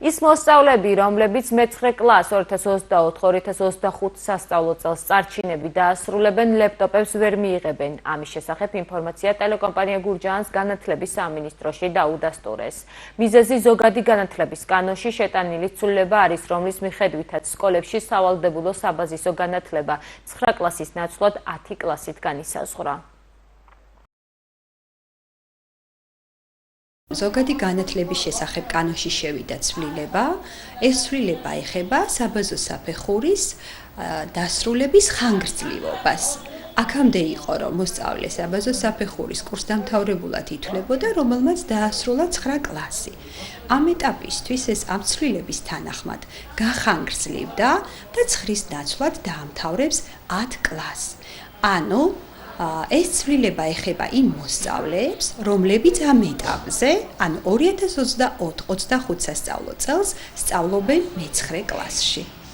ის მოსწავლეები, რომლებიც მე-9 კლას 2024-2025 სასწავლო წელს წარჩინები დაასრულებენ, ლეპტოპებს ვერ მიიღებენ. ამის შესახებ ინფორმაცია ტელეკომპანია გურჯაანს განათლების სამინისტროში დაუდასტურეს. მიზეზი ზოგადი განათლების კანონში შეტანილი ცვლილება არის, რომლის მიხედვითაც სკოლებში სავალდებულო საბაზისო განათლება 9 კლასის ნაცვლად 10 კლასით განისაზღვრა. ზოგადი განათლების შესახებ კანონში შევიდა ცვლილება. ეს ცვლილება ეხება საბაზო საფეხურის დასრულების ხანგრძლივობას. აქამდე იყო, რომ მოსწავლე საბაზო საფეხურის კურსდამთავრებულად ითვლებოდა, რომელმაც დაასრულა 9 კლასი. ამ ეტაპისთვის ეს ამ ცვლილების თანახმად გახანგრძლივდა და 9-ის ნაცვლად დაამთავრებს 10 კლასს. ანუ ეს ცვლილება ეხება იმ მოსწავლეებს, რომლებიც ამ ეტაპზე, ან 2024-25 სასწავლო წელს სწავლობენ მე-9 კლასში.